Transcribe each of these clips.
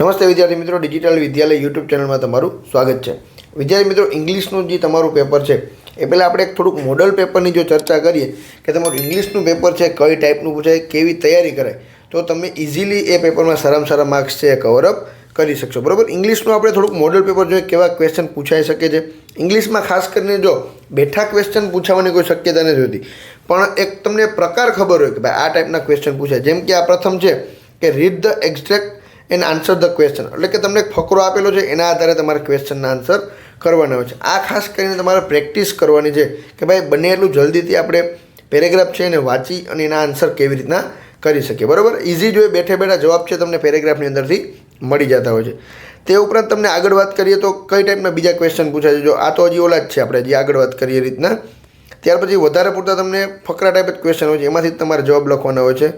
નમસ્તે વિદ્યાર્થી મિત્રો, ડિજિટલ વિદ્યાલય યુટ્યુબ ચેનલમાં તમારું સ્વાગત છે. વિદ્યાર્થી મિત્રો, ઇંગ્લિશનું જે તમારું પેપર છે એ પહેલાં આપણે એક થોડુંક મોડલ પેપરની જો ચર્ચા કરીએ કે તમારું ઇંગ્લિશનું પેપર છે કઈ ટાઈપનું પૂછાય, કેવી તૈયારી કરાય, તો તમે ઇઝીલી એ પેપરમાં સારામાં સારા માર્ક્સ છે એ કવરઅપ કરી શકશો. બરાબર. ઇંગ્લિશનું આપણે થોડુંક મોડલ પેપર જોઈએ કેવા ક્વેશ્ચન પૂછાઈ શકે છે. ઇંગ્લિશમાં ખાસ કરીને જો બેઠા ક્વેશ્ચન પૂછવાની કોઈ શક્યતા નથી હોતી, પણ એક તમને પ્રકાર ખબર હોય કે ભાઈ આ ટાઈપના ક્વેશ્ચન પૂછાય. જેમ કે આ પ્રથમ છે કે read the exact and answer the question, એટલે કે તમને એક ફકરો આપેલો છે એના આધારે તમારે ક્વેશ્ચનના આન્સર કરવાના હોય છે. આ ખાસ કરીને તમારે પ્રેક્ટિસ કરવાની છે કે ભાઈ બને એટલું જલ્દીથી આપણે પેરેગ્રાફ છે એને વાંચી અને એના આન્સર કેવી રીતના કરી શકીએ. બરાબર. ઇઝી જોઈએ, બેઠે બેઠા જવાબ છે તમને પેરેગ્રાફની અંદરથી મળી જતા હોય છે. તે ઉપરાંત તમને આગળ વાત કરીએ તો કઈ ટાઈપના બીજા ક્વેશ્ચન પૂછાય છે. જો આ તો હજી ઓલા જ છે, આપણે હજી આગળ વાત કરીએ રીતના. ત્યાર પછી વધારે પૂરતા તમને ફકરા ટાઈપ જ ક્વેશ્ચન હોય છે, એમાંથી તમારે જવાબ લખવાના હોય છે.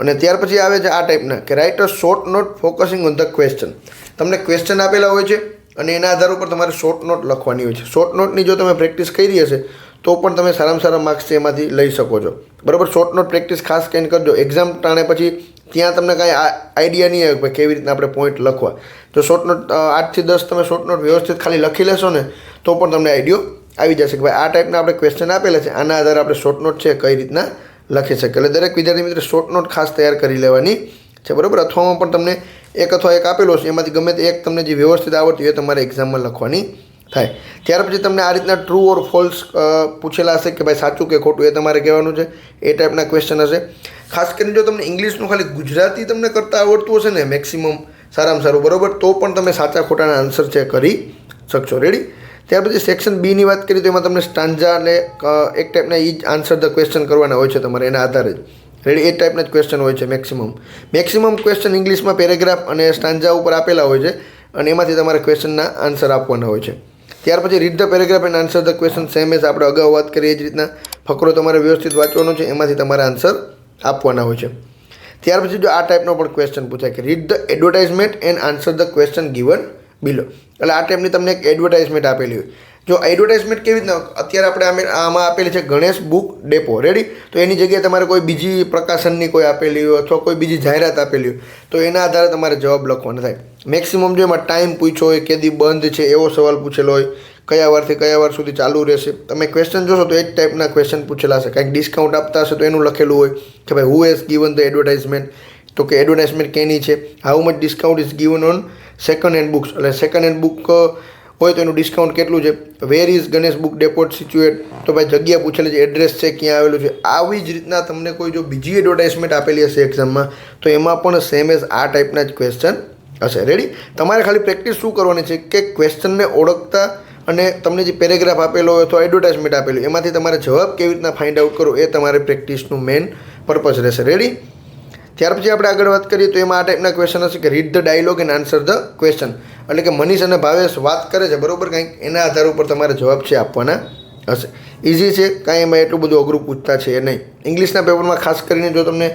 અને ત્યાર પછી આવે છે આ ટાઈપના કે write a short note focusing on the question. તમને ક્વેશ્ચન આપેલા હોય છે અને એના આધાર ઉપર તમારે શોર્ટ નોટ લખવાની હોય છે. શોર્ટ નોટની જો તમે પ્રેક્ટિસ કરી હશે તો પણ તમે સારામાં સારા માર્ક્સ છે એમાંથી લઈ શકો છો. બરાબર. શોર્ટ નોટ પ્રેક્ટિસ ખાસ કરીને કરજો. એક્ઝામ ટાણે પછી ત્યાં તમને કાંઈ આઈડિયા નહીં આવે કે કેવી રીતના આપણે પોઈન્ટ લખવા. તો શોર્ટ નોટ 8 થી 10 તમે શોર્ટ નોટ વ્યવસ્થિત ખાલી લખી લેશો ને તો પણ તમને આઈડિયો આવી જશે કે ભાઈ આ ટાઈપના આપણે ક્વેશ્ચન આપેલા છે, આના આધારે આપણે શોર્ટ નોટ છે કઈ રીતના લખી શકે. એટલે દરેક વિદ્યાર્થી મિત્ર શોર્ટ નોટ ખાસ તૈયાર કરી લેવાની છે. બરાબર. અથવામાં પણ તમને એક અથવા એક આપેલો છે, એમાંથી ગમે તે એક તમને જે વ્યવસ્થિત આવડતી હોય એ તમારે એક્ઝામમાં લખવાની થાય. ત્યાર પછી તમને આ રીતના ટ્રુ ઓર ફોલ્સ પૂછેલા હશે કે ભાઈ સાચું કે ખોટું એ તમારે કહેવાનું છે. એ ટાઈપના ક્વેશ્ચન હશે. ખાસ કરીને જો તમને ઇંગ્લિશનું ખાલી ગુજરાતી તમને કરતાં આવડતું હશે ને મેક્સિમમ સારામાં સારું, બરાબર, તો પણ તમે સાચા ખોટાના આન્સર છે કરી શકશો. રેડી. ત્યાર પછી સેક્શન બીની વાત કરીએ તો એમાં તમને સ્ટાન્જા અને એક ટાઈપના એ જ આન્સર ધ ક્વેશ્ચન કરવાના હોય છે તમારે એના આધારે જ. રેડી. એ ટાઈપના જ ક્વેશ્ચન હોય છે મેક્સિમમ ક્વેશ્ચન ઇંગ્લિશમાં પેરેગ્રાફ અને સ્ટાન્જા ઉપર આપેલા હોય છે અને એમાંથી તમારે ક્વેશ્ચનના આન્સર આપવાના હોય છે. ત્યાર પછી read the paragraph and answer the question same as આપણે અગાઉ વાત કરીએ એ જ રીતના ફકરો તમારે વ્યવસ્થિત વાંચવાનો છે, એમાંથી તમારે આન્સર આપવાના હોય છે. ત્યાર પછી જો આ ટાઈપનો પણ ક્વેશ્ચન પૂછાય કે read the advertisement and answer the question given below. એટલે આ ટાઈપની તમને એક એડવર્ટાઇઝમેન્ટ આપેલી હોય. જો એડવર્ટાઇઝમેન્ટ કેવી રીતના અત્યારે આપણે આમાં આપેલી છે ગણેશ બુક ડેપો. રેડી. તો એની જગ્યાએ તમારે કોઈ બીજી પ્રકાશનની કોઈ આપેલી હોય અથવા કોઈ બીજી જાહેરાત આપેલી હોય તો એના આધારે તમારે જવાબ લખવાનો થાય. મેક્સિમમ જો એમાં ટાઈમ પૂછ્યો હોય, કેદી બંધ છે એવો સવાલ પૂછેલો હોય, કયા વારથી કયા વાર સુધી ચાલુ રહેશે. તમે ક્વેશ્ચન જોશો તો એ જ ટાઈપના ક્વેશ્ચન પૂછેલા હશે. કાંઈક ડિસ્કાઉન્ટ આપતા હશે તો એનું લખેલું હોય કે ભાઈ who has given the advertisement, તો કે એડવર્ટાઇઝમેન્ટ કેની છે. How much discount is given on second hand books, એટલે સેકન્ડ હેન્ડ બુક હોય તો એનું ડિસ્કાઉન્ટ કેટલું છે. વેર ઇઝ ગણેશ બુક ડેપોટ સિચ્યુએટ, તો ભાઈ જગ્યા પૂછેલી છે, એડ્રેસ છે, ક્યાં આવેલું છે. આવી જ રીતના તમને કોઈ જો બીજી એડવર્ટાઇઝમેન્ટ આપેલી હશે એક્ઝામમાં તો એમાં પણ સેમ એઝ આ ટાઈપના જ ક્વેશ્ચન હશે. રેડી. તમારે ખાલી પ્રેક્ટિસ શું કરવાની છે કે ક્વેશ્ચનને ઓળખતા અને તમને જે પેરેગ્રાફ આપેલો હોય અથવા એડવર્ટાઇઝમેન્ટ આપેલું એમાંથી તમારે જવાબ કેવી રીતના ફાઇન્ડ આઉટ કરો એ તમારે પ્રેક્ટિસનું મેઇન પર્પઝ રહેશે. રેડી. ત્યાર પછી આપણે આગળ વાત કરીએ તો એમાં આ ટાઈપના ક્વેશ્ચન હશે કે read the dialogue and answer the question, એટલે કે મનીષ અને ભાવેશ વાત કરે છે, બરાબર, કંઈક એના આધાર ઉપર તમારે જવાબ છે આપવાના હશે. ઇઝી છે, કાંઈ એમાં એટલું બધું અઘરું પૂછતા છે એ નહીં. ઇંગ્લિશના પેપરમાં ખાસ કરીને જો તમને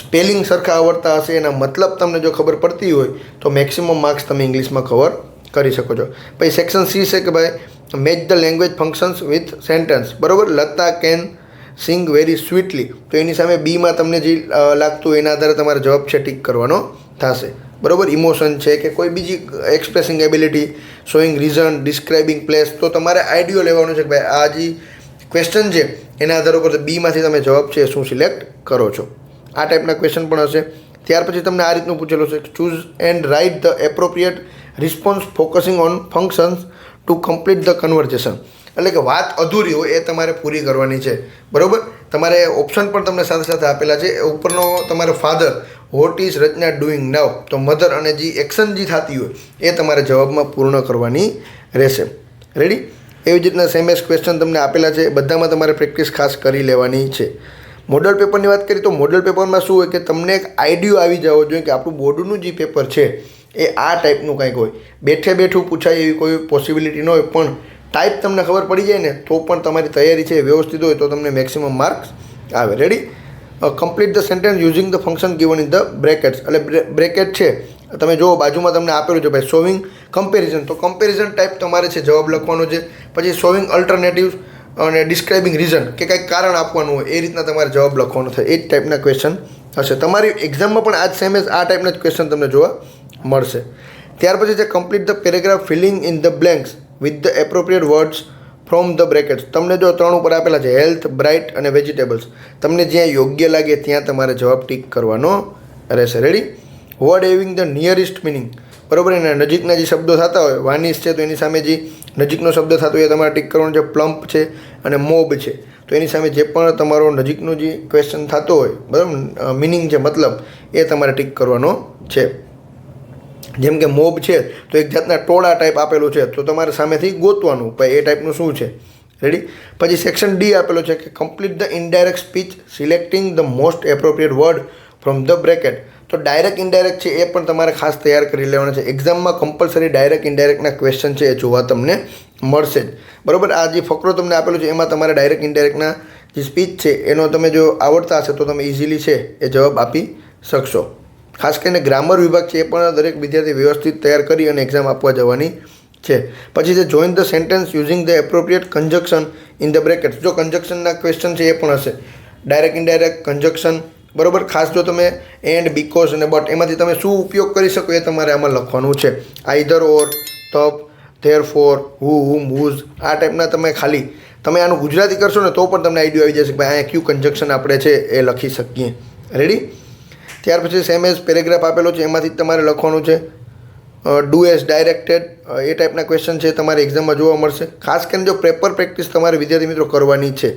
સ્પેલિંગ સરખા આવડતા હશે, એના મતલબ તમને જો ખબર પડતી હોય તો મેક્સિમમ માર્ક્સ તમે ઇંગ્લિશમાં કવર કરી શકો છો. પછી સેક્શન સી છે કે ભાઈ match the language functions with sentence. બરાબર. Lata can sing very sweetly, તો એની સામે બીમાં તમને જે લાગતું હોય એના આધારે તમારે જવાબ છે ટીક કરવાનો થશે. બરાબર. ઇમોશન છે કે કોઈ બીજી expressing ability, showing reason, describing place, તો તમારે આઈડિયો લેવાનો છે કે ભાઈ આ જે ક્વેશ્ચન છે એના આધાર ઉપર બીમાંથી તમે જવાબ છે શું સિલેક્ટ કરો છો. આ ટાઈપના ક્વેશ્ચન પણ હશે. ત્યાર પછી તમને આ રીતનું પૂછેલું છે choose and write the appropriate response focusing on functions to complete the conversation, એટલે કે વાત અધૂરી હોય એ તમારે પૂરી કરવાની છે. બરાબર. તમારે ઓપ્શન પણ તમને સાથે સાથે આપેલા છે. ઉપરનો તમારે father, what is Rachana doing now, તો મધર અને જે એક્શન જે થતી હોય એ તમારે જવાબમાં પૂર્ણ કરવાની રહેશે. રેડી. એવી જ રીતના સેમ એસ ક્વેશ્ચન તમને આપેલા છે, બધામાં તમારે પ્રેક્ટિસ ખાસ કરી લેવાની છે. મોડલ પેપરની વાત કરીએ તો મોડલ પેપરમાં શું હોય કે તમને એક આઈડિયો આવી જવો જોઈએ કે આપણું બોર્ડનું જે પેપર છે એ આ ટાઈપનું કંઈક હોય. બેઠે બેઠું પૂછાય એવી કોઈ પોસિબિલિટી ન હોય, પણ ટાઈપ તમને ખબર પડી જાય ને તો પણ તમારી તૈયારી છે વ્યવસ્થિત હોય તો તમને મેક્સિમમ માર્ક્સ આવે. Ready. Complete the sentence using the function given in the brackets, એટલે બ્રેકેટ છે તમે જો બાજુમાં તમને આપેલું છે ભાઈ શોવિંગ કમ્પેરિઝન, તો કમ્પેરિઝન ટાઈપ તમારે છે જવાબ લખવાનો છે. પછી શોવિંગ અલ્ટરનેટિવ્સ અને ડિસ્ક્રાઇબિંગ રીઝન કે કંઈક કારણ આપવાનું હોય એ રીતના તમારે જવાબ લખવાનો થાય. એ જ ટાઈપના ક્વેશ્ચન હશે. તમારી એક્ઝામમાં પણ આ જ સેમ એઝ આ ટાઈપના જ ક્વેશ્ચન તમને જોવા મળશે. ત્યાર પછી છે complete the paragraph filling in the blanks with the appropriate words from the brackets. તમને જો 3 ઉપર આપેલા છે હેલ્થ, બ્રાઇટ અને વેજીટેબલ્સ, તમને જ્યાં યોગ્ય લાગે ત્યાં તમારે જવાબ ટીક કરવાનો રહેશે. Ready? Word having the nearest meaning, બરાબર, એના નજીકના જે શબ્દો થતા હોય, વાનિશ છે તો એની સામે જે નજીકનો શબ્દ થતો હોય એ તમારે ટીક કરવાનો છે. પ્લમ્પ છે અને મોબ છે તો એની સામે જે પણ તમારો નજીકનો જે ક્વેશ્ચન થતો હોય, બરાબર, મિનિંગ છે, મતલબ, એ તમારે ટીક કરવાનો છે. જેમ કે મોબ છે તો એક જાતના ટોળા ટાઈપ આપેલું છે તો તમારે સામેથી ગોતવાનું ભાઈ એ ટાઈપનું શું છે. રેડી? પછી સેક્શન ડી આપેલો છે કે complete the indirect speech selecting the most appropriate word from the bracket. તો ડાયરેક્ટ ઇનડાયરેક્ટ છે એ પણ તમારે ખાસ તૈયાર કરી લેવાના છે. એક્ઝામમાં કમ્પલસરી ડાયરેક્ટ ઇનડાયરેક્ટના ક્વેશ્ચન છે એ જોવા તમને મળશે જ, બરાબર. આ જે ફકરો તમને આપેલો છે એમાં તમારે ડાયરેક્ટ ઇનડાયરેક્ટના જે સ્પીચ છે એનો તમે જો આવડતા હશે તો તમે ઇઝીલી છે એ જવાબ આપી શકશો. ખાસ કરીને ગ્રામર વિભાગ છે એ પણ દરેક વિદ્યાર્થી વ્યવસ્થિત તૈયાર કરી અને એક્ઝામ આપવા જવાની છે. પછી છે join the sentence using the appropriate conjunction in the brackets. જો કન્જક્શનના ક્વેશ્ચન છે એ પણ હશે, ડાયરેક્ટ ઇનડાયરેક્ટ કન્જક્શન, બરાબર. ખાસ જો તમે એન્ડ, બીકોઝ અને બટ એમાંથી તમે શું ઉપયોગ કરી શકો એ તમારે આમાં લખવાનું છે. આઈધર ઓર, તબ, ધેરફોર, હુમ, હુઝ, આ ટાઈપના તમે ખાલી તમે આનું ગુજરાતી કરશો ને તો પણ તમને આઈડિયા આવી જશે કે ભાઈ અહીંયા કયું કન્જક્શન આપણે છે એ લખી શકીએ. રેડી? ત્યાર પછી સેમ એઝ પેરેગ્રાફ આપેલો છે એમાંથી જ તમારે લખવાનું છે. ડુ એઝ ડાયરેક્ટેડ, એ ટાઈપના ક્વેશ્ચન છે તમારે એક્ઝામમાં જોવા મળશે. ખાસ કરીને જો પેપર પ્રેક્ટિસ તમારે વિદ્યાર્થી મિત્રો કરવાની છે.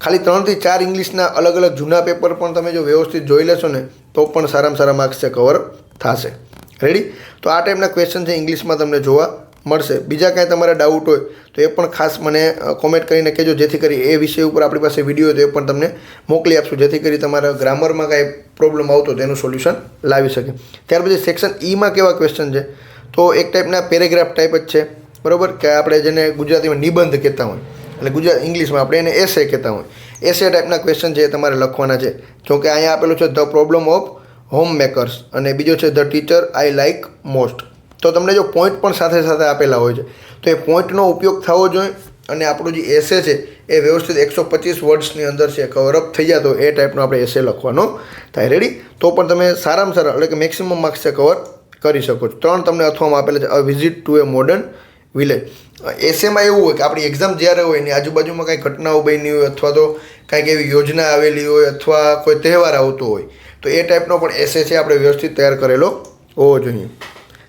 ખાલી 3 થી 4 ઇંગ્લિશના અલગ અલગ જૂના પેપર પણ તમે જો વ્યવસ્થિત જોઈ લેશો ને તો પણ સારામાં સારા માર્ક્સ છે કવર થશે. રેડી? તો આ ટાઈપના ક્વેશ્ચન છે ઇંગ્લિશમાં તમને જોવા મળશે. બીજા કાંઈ તમારા ડાઉટ હોય તો એ પણ ખાસ મને કોમેન્ટ કરીને કહેજો, જેથી કરી એ વિષય ઉપર આપણી પાસે વિડીયો તો એ પણ તમને મોકલી આપશું, જેથી કરી તમારા ગ્રામરમાં કાંઈ પ્રોબ્લેમ આવતો તેનું સોલ્યુશન લાવી શકે. ત્યાર પછી સેક્શન ઈમાં કેવા ક્વેશ્ચન છે તો એક ટાઈપના પેરેગ્રાફ ટાઈપ જ છે, બરાબર, કે આપણે જેને ગુજરાતીમાં નિબંધ કહેતા હોય એટલે ઇંગ્લિશમાં આપણે એને એસે કહેતા હોય. એસે ટાઈપના ક્વેશ્ચન છે એ તમારે લખવાના છે. જો કે અહીંયા આપેલું છે the problem of home makers અને બીજો છે the teacher I like most. તો તમને જો પોઈન્ટ પણ સાથે સાથે આપેલા હોય છે તો એ પોઈન્ટનો ઉપયોગ થવો જોઈએ અને આપણું જે એસે છે એ વ્યવસ્થિત 125 વર્ડ્સની અંદર છે કવરઅપ થઈ જાય તો એ ટાઈપનો આપણે એસે લખવાનો થાય. રેડી? તો પણ તમે સારામાં સારા એટલે કે મેક્સિમમ માર્ક્સ છે કવર કરી શકો છો. 3 તમને અથવામાં આપેલા છે. A visit to a modern village. એસેમાં એવું હોય કે આપણી એક્ઝામ જ્યારે હોય એની આજુબાજુમાં કાંઈ ઘટનાઓ બની હોય અથવા તો કાંઈક એવી યોજના આવેલી હોય અથવા કોઈ તહેવાર આવતો હોય તો એ ટાઈપનો પણ એસે છે આપણે વ્યવસ્થિત તૈયાર કરેલો હોવો જોઈએ.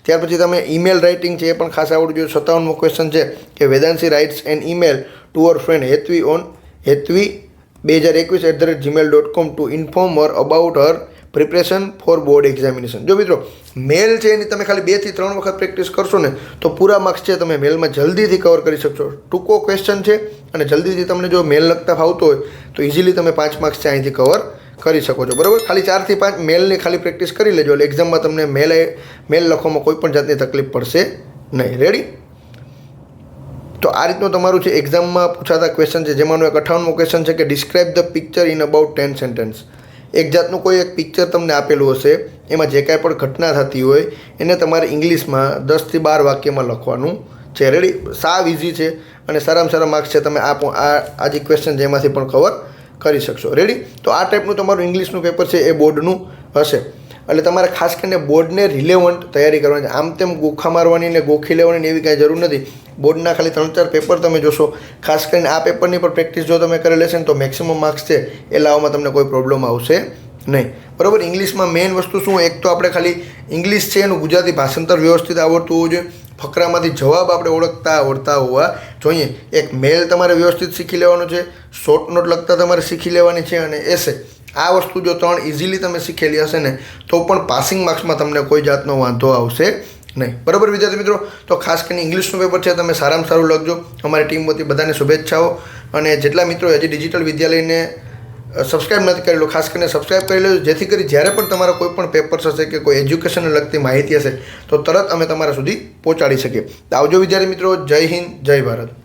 ત્યાર પછી તમે ઈમેલ રાઇટિંગ છે એ પણ ખાસ આવડવું જોઈએ. 57મો ક્વેશ્ચન છે કે Vedanshi writes an email to her friend Hetvi on hetvi2021@gmail.com to inform her about her preparation for board examination. જો મિત્રો મેલ છે એની તમે ખાલી 2 થી 3 વખત પ્રેક્ટિસ કરશો ને તો પૂરા માર્ક્સ છે તમે મેલમાં જલ્દીથી કવર કરી શકશો. ટૂંકો ક્વેશ્ચન છે અને જલ્દીથી તમને જો મેલ લખતા ફાવતો હોય તો ઇઝીલી તમે 5 માર્ક્સ છે અહીંથી કવર કરી શકો છો, બરાબર. ખાલી 4 થી 5 મેલની ખાલી પ્રેક્ટિસ કરી લેજો એટલે એક્ઝામમાં તમને મેલ લખવામાં કોઈ પણ જાતની તકલીફ પડશે નહીં. રેડી? તો આ રીતનું તમારું છે એક્ઝામમાં પૂછાતા ક્વેશ્ચન છે, જેમાંનો એક 58મો ક્વેશ્ચન છે કે describe the picture in about 10 sentence. એક જાતનું કોઈ એક પિક્ચર તમને આપેલું હશે એમાં જે કાંઈ પણ ઘટના થતી હોય એને તમારે ઇંગ્લિશમાં 10 થી 12 વાક્યમાં લખવાનું છે. રેડી? સાવ ઇઝી છે અને સારામાં સારા માર્ક્સ છે તમે આ જે ક્વેશ્ચન છે એમાંથી પણ કવર કરી શકશો. રેડી? તો આ ટાઈપનું તમારું ઇંગ્લિશનું પેપર છે એ બોર્ડનું હશે એટલે તમારે ખાસ કરીને બોર્ડને રિલેવન્ટ તૈયારી કરવાની છે. આમ તેમ ગોખા મારવાની ને ગોખી લેવાની ને એવી કાંઈ જરૂર નથી. બોર્ડના ખાલી 3-4 પેપર તમે જોશો, ખાસ કરીને આ પેપરની પર પ્રેક્ટિસ જો તમે કરી લેશે ને તો મેક્સિમમ માર્ક્સ છે એ લાવવામાં તમને કોઈ પ્રોબ્લેમ આવશે નહીં, બરાબર. ઇંગ્લિશમાં મેઇન વસ્તુ શું, એક તો આપણે ખાલી ઇંગ્લિશ છે એનું ગુજરાતી ભાષાંતર વ્યવસ્થિત આવડતું હોવું જોઈએ. ફકરામાંથી જવાબ આપણે આવડતા હોવા જોઈએ. એક મેલ તમારે વ્યવસ્થિત શીખી લેવાનો છે, શોર્ટ નોટ લખતા તમારે શીખી લેવાની છે અને એસે. આ વસ્તુ જો 3 ઇઝીલી તમે શીખેલી હશે ને તો પણ પાસિંગ માર્ક્સમાં તમને કોઈ જાતનો વાંધો આવશે નહીં, બરાબર વિદ્યાર્થી મિત્રો. તો ખાસ કરીને ઇંગ્લિશનું પેપર છે તમે સારામાં સારું લખજો. અમારી ટીમ વતી બધાને શુભેચ્છાઓ. અને જેટલા મિત્રો હજી ડિજિટલ વિદ્યાલયને સબસ્ક્રાઈબ નથી કરેલું ખાસ કરીને સબસ્ક્રાઈબ કરી લેજો, જેથી કરી જ્યારે પણ તમારા કોઈ પણ પેપર્સ હશે કે કોઈ એજ્યુકેશનને લગતી માહિતી હશે તો તરત અમે તમારા સુધી પહોંચાડી શકીએ. આવજો વિદ્યાર્થી મિત્રો. જય હિન્દ, જય ભારત.